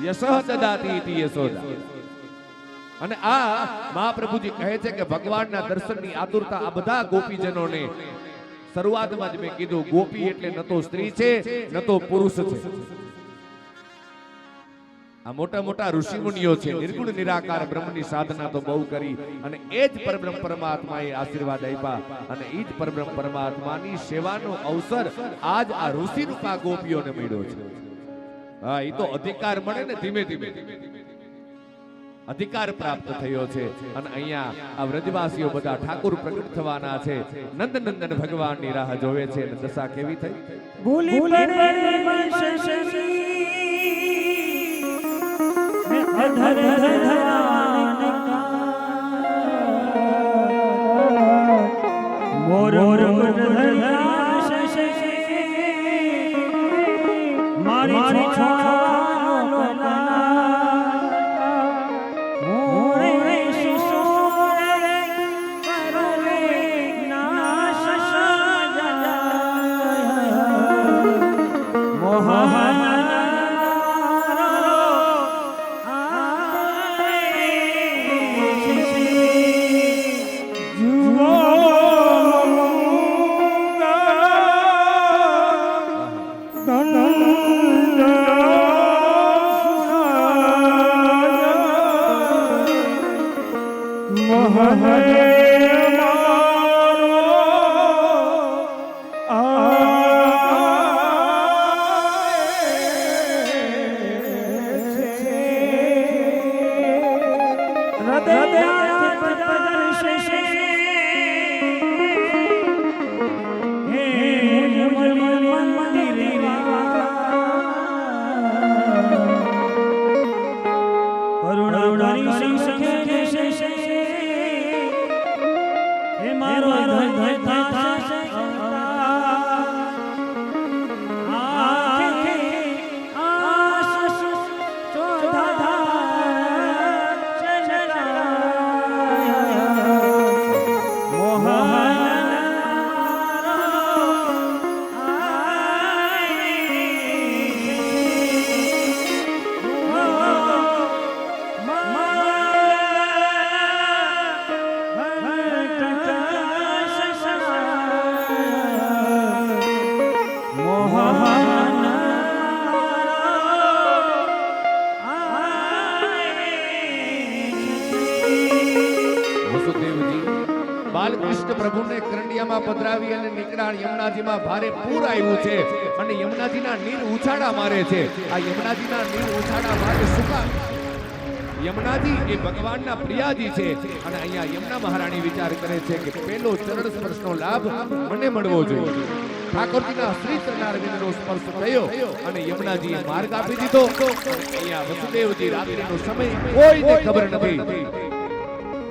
યશઃ દદાતિ ઇતિ યશોદા. અને આ મહાપ્રભુજી કહે છે કે ભગવાનના દર્શનની આતુરતા આ બધા ગોપીજનોને શરૂઆતમાં જ મેં કીધું, ગોપી એટલે ન તો સ્ત્રી છે ન તો પુરુષ છે. આ મોટા મોટા ઋષિ મુનિઓ છે, નિર્ગુણ નિરાકાર બ્રહ્મની સાધના તો બહુ કરી અને એ જ પરબ્રહ્મ પરમાત્માએ આશીર્વાદ આપ્યા અને એ જ પરબ્રહ્મ પરમાત્માની સેવાનો અવસર આજ આ ઋષિ રૂપા ગોપીઓને મળ્યો છે. હા, એ તો અધિકાર મળે ને ધીમે ધીમે અધિકાર પ્રાપ્ત થયો છે. અને અહીંયા આ વ્રજવાસીઓ બધા ઠાકોર પ્રગટ થવાના છે. નંદનંદન ભગવાનની રાહ જોવે છે. અને દશા કેવી થઈ? ભૂલી બાલકૃષ્ણ પ્રભુને કરંડિયામાં પધરાવી અને નીકળ્યા. યમુનાજીમાં ભારે પૂર આવ્યું છે અને યમુનાજીના નીર ઉછાળા મારે છે. આ યમુનાજીના નીર ઉછાળા મારે સુકા. યમુનાજી એ ભગવાનના પ્રિયાજી છે અને અહીંયા યમુના મહારાણી વિચાર કરે છે કે પેલો ચરણ સ્પર્શનો લાભ મને મળવો જોઈએ. ઠાકોરજીના શ્રી ચરણારવિંદનો સ્પર્શ થયો અને યમુનાજીએ માર્ગ આપી દીધો. અહીંયા વસુદેવજી રાત્રિનો સમય કોઈને ખબર નથી.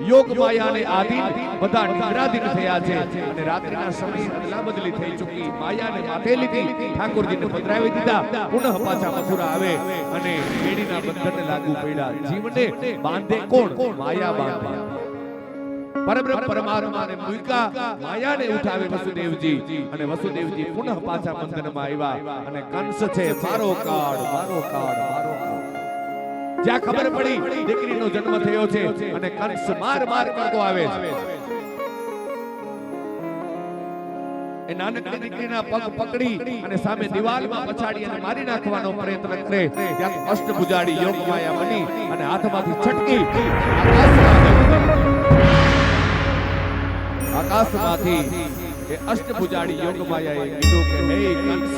યોગ માયાને આધીન બધા નિદ્રાધીન થયા છે અને રાત્રિના સમયે અદલા બદલી થઈ ચૂકી. માયાને માથે લીધી, ઠાકોરજીને પધરાવી દીધા. પુનઃ પાછા મથુરા આવે અને કેડીના બંધનને લાગુ પડ્યા. જીવને બાંધે કોણ? માયા બાંધે. પરબ્રહ્મ પરમાત્માને મૂક્યા, માયાને ઉઠાવે વસુદેવજી અને વસુદેવજી પુનઃ પાછા બંધનમાં આવ્યા. અને કંસ છે મારો કાળ, મારો કાળ, મારો કાળ. જ્યાં ખબર પડી દીકરીનો જન્મ થયો છે અને કંસ માર માર કરતો આવે છે. એ નાનકડી દીકરીના પગ પકડી અને સામે દિવાલમાં પછાડી અને મારી નાખવાનો પ્રયત્ન કરે. ત્યાં અષ્ટભુજાડી યોગ માયા બની અને હાથમાંથી છટકી આકાશમાંથી એ અષ્ટભુજાડી યોગ માયાએ કીધું કે હે કંસ,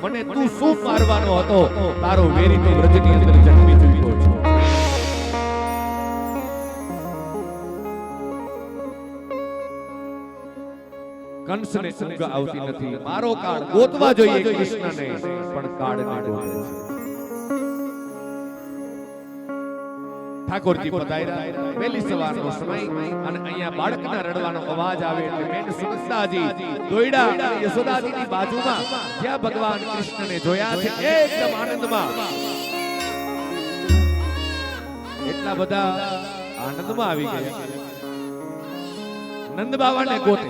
મને તું શું મારવાનો હતો? તારો વેરી તો વ્રજની અંદર જન્મી ચૂક્યો છે. કંસને ઊંઘ આવતી નથી. મારો કાળ ગોતવા જોઈએ કૃષ્ણને, પણ કાળને ગોતે છે. ઠાકોરજી પધાર્યા વહેલી સવારનો સમય અને અહીંયા બાળકના રડવાનો અવાજ આવે એટલે બેન સુનંદાજી દોયડા અને યશોદાજીની બાજુમાં જ્યાં ભગવાન કૃષ્ણને જોયા છે એકદમ આનંદમાં, એટલા બધા આનંદમાં આવી ગયા. નંદ બાવાને ગોતે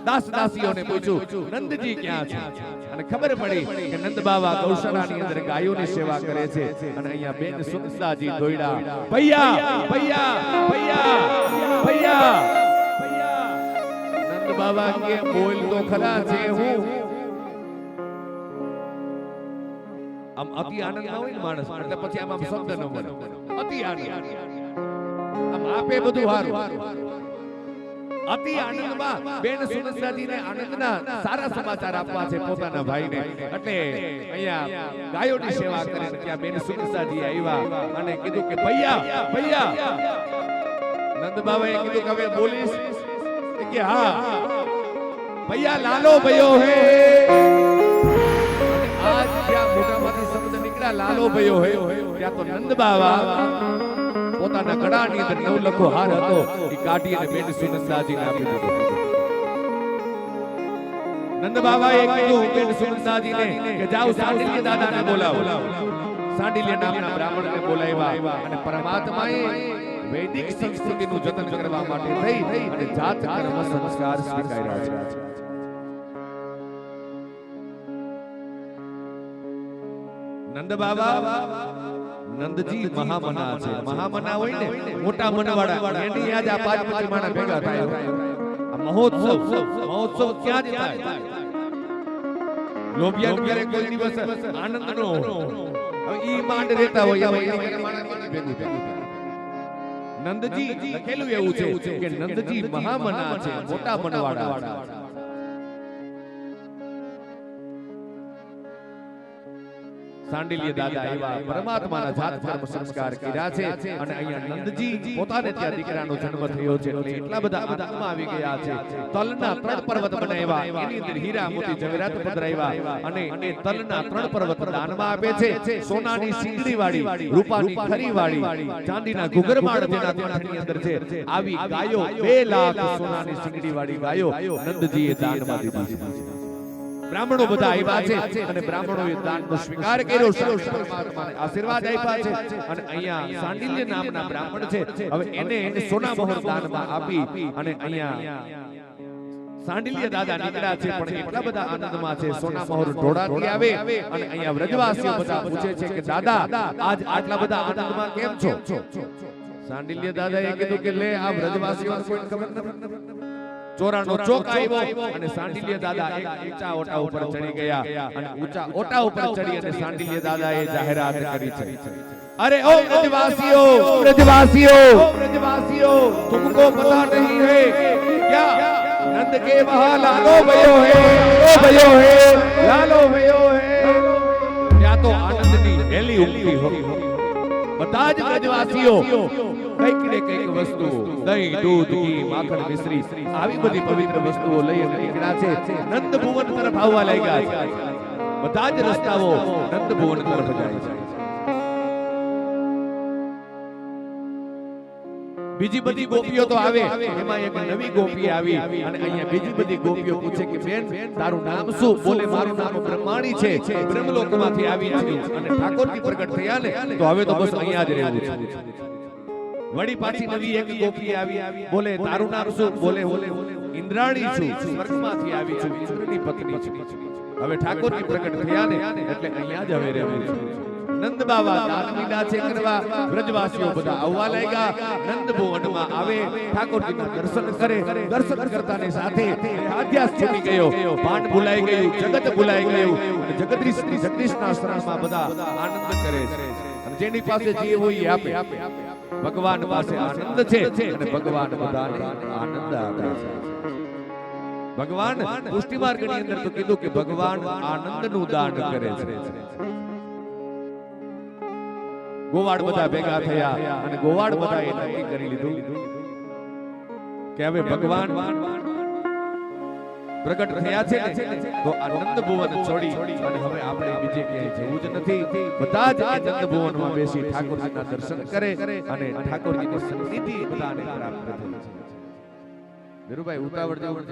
દાસ દાસીઓને પૂછ્યું નંદજી ક્યાં છે? અને ખબર પડી કે નંદ બાવા ગૌશાળાની અંદર ગાયોની સેવા કરે છે અને અહીંયા બેન સુનંદાજી દોયડા ભૈયા ભૈયા ભૈયા ભૈયા નંદ બાવા કે બોલ તો ખરા છે હું આમ અતિ આનંદ ના હોય ને માણસ એટલે પછી આમ શબ્દ ન મળે અતિ આનંદ આમ આપે બધું હારું અતિ આનંદમાં બેન સુનંદાજીને આનંદના સારા સમાચાર આપવા છે પોતાના ભાઈને એટલે અહીંયા ગાયોની સેવા કરીને ત્યાં બેન સુનંદાજી આવ્યા અને કીધું કે ભૈયા ભૈયા નંદ બાબાએ કીધું કે હવે બોલીશ કે હા ભૈયા લાલો ભયો હે આજ જ્યાં મોટામાંથી શબ્દ નીકળ્યા લાલો ભયો હે ત્યાં તો નંદ બાબા પોતાના ગળાની અંદર નવલખો હાર હતો એ કાઢી અને બેન સુનંદાજીને આપી દીધો. નંદ બાબાએ કીધું બેન સુનંદાજીને કે જાઓ સાંડિલ્ય દાદાને બોલાવો. સાંડિલ્ય નામના બ્રાહ્મણને બોલાવ્યા અને પરમાત્માએ વૈદિક સંસ્કૃતિનું જતન કરવા માટે થઈ અને જાત કર્મ સંસ્કાર સ્વીકાર્યા છે. નંદ બાબા નંદજી મહામના છે. મહામના હોય ને મોટા મનવાળા એની યાદ આ 5 માણા ભેગા થાય. આ મહોત્સવ ક્યાં જ થાય. લોભિયા ક્યારે કોઈ દિવસ આનંદનો હવે ઈ માંડ રહેતા હોય હવે એની માણા ભેગું થાય. નંદજી લખેલું એવું છે કે નંદજી મહામના છે, મોટા મનવાળા. સાંડિલ્ય દાદા એવા પરમાત્માના જાત કર્મ સંસ્કાર કર્યા છે અને અહીંયા નંદજી પોતાને ત્યાં દીકરાનો જન્મ થયો છે એટલે એટલા બધા આનંદમાં આવી ગયા છે. તલના 3 પર્વત બનાવ્યા, એની અંદર હીરા મોતી જવેરાત પધરાવ્યા અને એ તલના 3 પર્વત દાનમાં આપે છે. સોનાની સિંગડી વાળી, રૂપાની ખરી વાળી, ચાંદીના ઘુઘરમાળ જેના કોઠાની અંદર છે આવી ગાયો 2 લાખ સોનાની સિંગડી વાળી ગાયો નંદજીએ દાનમાં દીધી છે. બ્રાહ્મણો બધા આવ્યા છે અને બ્રાહ્મણોએ દાનનો સ્વીકાર કર્યો, પરમાત્માને આશીર્વાદ આપ્યા છે અને અહીંયા સાંડિલ્ય નામના બ્રાહ્મણ છે હવે એને સોના મોહર દાનમાં આપી અને અહીંયા સાંડિલ્ય દાદા નીકળ્યા છે પણ એટલા બધા આનંદમાં છે. સોના મોહર ઢોળાતી આવે અને અહીંયા વ્રજવાસીઓ બધા પૂછે છે કે દાદા આજ આટલા બધા આનંદમાં કેમ છો? સાંડિલ્ય દાદાએ કીધું કે લે આ વ્રજવાસીઓને કોઈ ખબર નથી. ચોરાનો ચોક આવ્યો અને સાંડિલ્ય દાદા એક ઊંચા ઓટા ઉપર ચડી ગયા અને ઊંચા ઓટા ઉપર ચડી અને સાંડિલ્ય દાદાએ જાહેરાત કરી છે, अरे ओ ब्रजवासियों, ब्रजवासियों, ब्रजवासियों, तुमको पता नहीं है क्या नंद के वहाँ लालो भयो है, लालो भयो है, लालो भयो है. क्या तो आनंदनी हेली उमटी हो. બધા જ બ્રજવાસીઓ કઈક ને કઈક વસ્તુ દહીં, દૂધ, ઘી, માખણ, મિશ્રી આવી બધી પવિત્ર વસ્તુઓ લઈ નીકળ્યા છે. નંદ ભુવન તરફ આવવા લાગ્યા છે. બધા જ રસ્તાઓ નંદ ભુવન તરફ જાય છે. બીજી બધી ગોપીઓ તો આવે, એમાં એક નવી ગોપી આવી અને અહીંયા બીજી બધી ગોપીઓ પૂછે કે બેન તારું નામ શું? બોલે મારું નામ બ્રહ્માણી છે, બ્રહ્મલોકમાંથી આવી છું અને ઠાકોરજી પ્રગટ થયા ને તો હવે તો બસ અહીંયા જ રહેવું છે. વળી પાછી નવી એક ગોપી આવી, બોલે તારું નામ શું? બોલે ઇન્દ્રાણી છું, સ્વર્ગમાંથી આવી છું, ઇન્દ્રની પત્ની છું. હવે ઠાકોરજી પ્રગટ થયા ને એટલે અહીંયા જ હવે રહેવું છે. નંદ બાવા દાનવીના છે કરવા વ્રજવાસીઓ બધા આવવા લાગ્યા. નંદ ભુવનમાં આવે, ઠાકોરજીના દર્શન કરે. દર્શન કરતાની સાથે આધ્યાસ છૂટી ગયો, ભાન ભૂલાઈ ગયું, જગત ભૂલાઈ ગયું અને જગદીશના શરણમાં બધા આનંદ કરે છે અને જેની પાસે જે હોય એ આપે. ભગવાન પાસે આનંદ છે અને ભગવાન બધાને આનંદ આપે છે. ભગવાન પુષ્ટિ માર્ગની અંદર તો કીધું કે ભગવાન આનંદનું દાન કરે છે. ગોવાડ બધા ભેગા થયા અને ગોવાડ બધાએ નક્કી કરી લીધું કે હવે ભગવાન પ્રગટ થયા છે ને તો આ નંદ ભુવન છોડી અને હવે આપણે બીજે ક્યાંય જવું જ નથી. બધા જ આ નંદ ભુવનમાં બેસી ઠાકોરજીના દર્શન કરે અને ઠાકોરજીની સન્નિધિ બધાને પ્રાપ્ત થઈ છે. ધીરુભાઈ ઉતાવળ જવું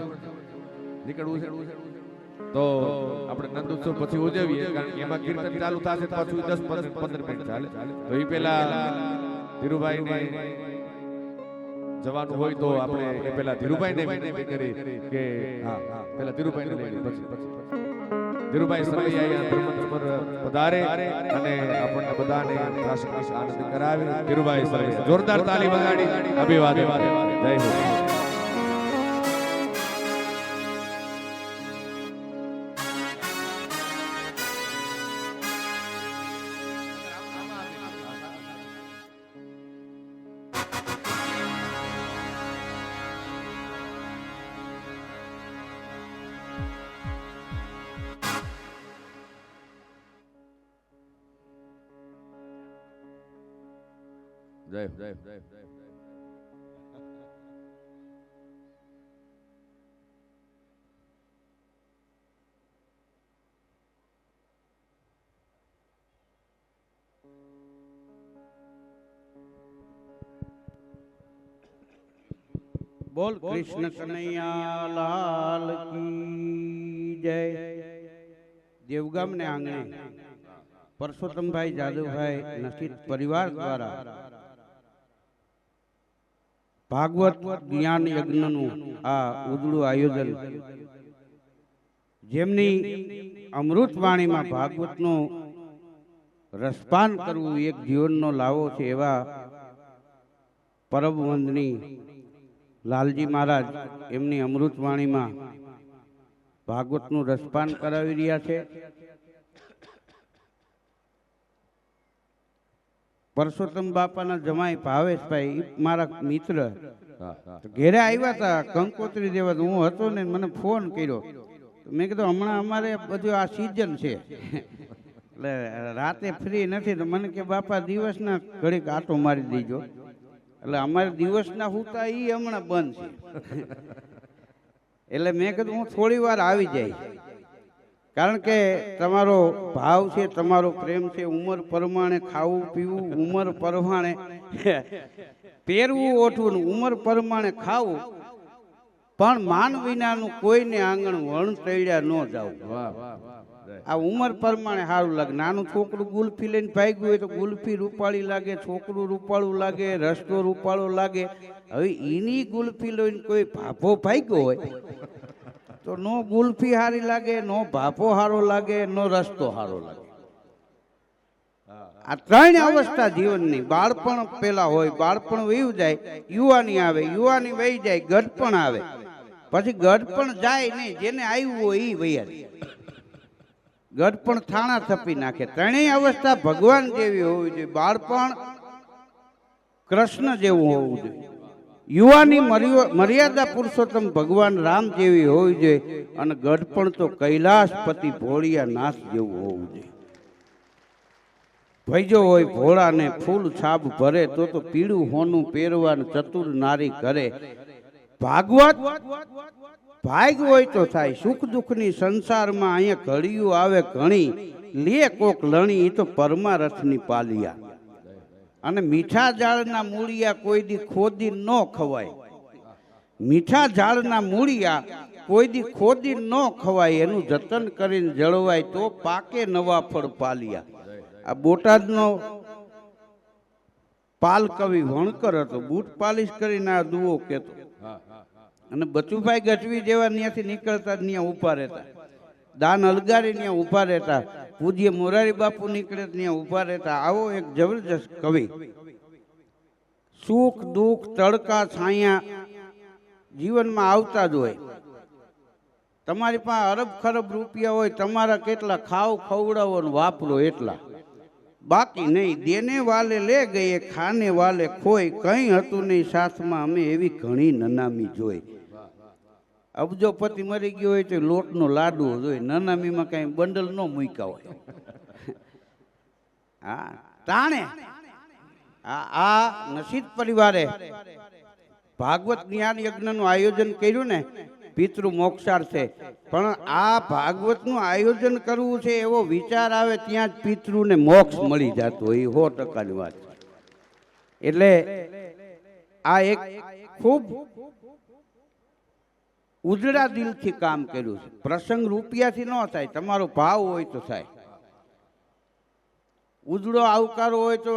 નીકળવું છે તો આપણે નંદ ઉત્સવ પછી ઉજવીએ, કારણ કે એમાં કીર્તન ચાલુ થશે પાછું 10-15 મિનિટ ચાલે. તો એ પેલા ધીરુભાઈને જવાનું હોય તો આપણે એ પેલા ધીરુભાઈને વિનંતી કરી કે હા પેલા ધીરુભાઈને લઈ પછી ધીરુભાઈ સરવૈયા અહીંયા ધર્મંચ પર પધારે અને આપણને બધાને રાષ્ટ્રીય આનંદ કરાવે. ધીરુભાઈ સરવૈયા જોરદાર તાલી વગાડી અભિવાદન. જય હો. જય જય જય જય. બોલ કૃષ્ણ કનૈયા લાલ કી જય. દેવગામ ને આંગણે પરસોત્તમભાઈ જાદવભાઈ નસીબ પરિવાર દ્વારા ભાગવત જ્ઞાન યજ્ઞનું આ ઉજળું આયોજન, જેમની અમૃતવાણીમાં ભાગવતનું રસપાન કરવું એક જીવનનો લાવો છે, એવા પરમ વંદની લાલજી મહારાજ એમની અમૃતવાણીમાં ભાગવતનું રસપાન કરાવી રહ્યા છે. પરસોત્તમ બાપાના જમાઈ ભાવેશભાઈ મારા મિત્ર ઘેરે આવ્યા હતા કંકોત્રી દેવા. હું હતો ને, મને ફોન કર્યો. મેં કીધું હમણાં અમારે બધું આ સિઝન છે એટલે રાતે ફ્રી નથી. તો મને કે બાપા દિવસના ઘડીક આટો મારી દેજો. એટલે અમારે દિવસના હુતા એ હમણાં બંધ છે. એટલે મેં કીધું હું થોડી વાર આવી જાય, કારણ કે તમારો ભાવ છે, તમારો પ્રેમ છે. ઉંમર પ્રમાણે ખાવું પીવું, ઉંમર પ્રમાણે પહેરવું ઓઠવું, ઉંમર પ્રમાણે ખાવું, પણ માન વિનાનું કોઈને આંગણ વણ તળ્યા ન જાવું. આ ઉંમર પ્રમાણે સારું લાગે. નાનું છોકરું ગુલ્ફી લઈને ભાગ્યું હોય તો ગુલ્ફી રૂપાળી લાગે, છોકરું રૂપાળું લાગે, રસ્તો રૂપાળો લાગે. હવે એની ગુલ્ફી લઈને કોઈ ભાભો ભાગ્યો હોય તો નો ગુલ્ફી હારી લાગે, નો ભાપો હારો લાગે, નો રસ્તો હારો લાગે. આ ત્રણ અવસ્થા જીવનની. બાળપણ પેલા હોય, બાળપણ વયું જાય, યુવાની આવે, યુવાની વહી જાય, ગઢપણ આવે, પછી ગઢપણ જાય નહીં, જેને આવ્યું હોય એ વૈયા ગઢપણ થાણા થપી નાખે. ત્રણેય અવસ્થા ભગવાન જેવી હોવી જોઈએ. બાળપણ કૃષ્ણ જેવું હોવું જોઈએ, યુવાની મર્યાદા પુરુષોત્તમ ભગવાન રામ જેવી હોવી જોઈએ, અને ગઢપણ તો કૈલાસપતિ ભોળિયા નાથ જેવું હોવું જોઈએ. ભૈજો હોય ભોળાને ફૂલ છાબ ભરે તો પીળું હોનું પહેરવાનું ચતુર નારી કરે. ભાગવત ભાગ હોય તો થાય. સુખ દુઃખની સંસારમાં અહીંયા ઘડિયું આવે ઘણી, લે કોક લણી, એ તો પરમારથની પાલિયા. અને મીઠા ઝાડના મૂળિયા કોઈ દી ખોદી ન ખવાય. મીઠા ઝાડના મૂળિયા કોઈ દી ખોદી ન ખવાય, એનું જતન કરીને જળવાય તો પાકે નવા ફળ પાલિયા. આ બોટાદનો પાલ કવિ વણકર હતો, બૂટ પાલિશ કરીને આ દુઓ કહેતો. અને બચુભાઈ ગઢવી જેવા ત્યાંથી નીકળતા ત્યાં ઊભા રહેતા, દાન અલગારી ત્યાં ઊભા રહેતા, પૂજ્ય મોરારી બાપુ નીકળે ત્યાં ઊભા રહેતા. આવો એક જબરજસ્ત કવિ. સુખ દુઃખ તડકા છાયા જીવનમાં આવતા જ હોય. તમારી પાસે અરબ ખરબ રૂપિયા હોય, તમારા કેટલા ખાવ ખવડાવો ને વાપરો એટલા, બાકી નહીં. દેને વાલે લે ગયે, ખાને વાલે ખોય, કંઈ હતું નહીં સાથમાં અમે એવી ઘણી નનામી જોઈ. અબજોપતિ મરી ગયો હોય તો લોટનો લાડવો જોઈ, નનામીમાં કઈ બંડલ ન મૂક્યા હોય. હા તાણે આ નસીબ પરિવારે ભાગવત જ્ઞાન યજ્ઞનું આયોજન કર્યું ને, પિતૃ મોક્ષાર્થે. પણ આ ભાગવતનું આયોજન કરવું છે એવો વિચાર આવે ત્યાં જ પિતૃને મોક્ષ મળી જતો હોય, 100%ની વાત. એટલે આ એક ખૂબ ઉજળા દિલથી કામ કર્યું છે. પ્રસંગ રૂપિયાથી ન થાય, તમારો ભાવ હોય તો થાય. ઉજળો આવકારો હોય તો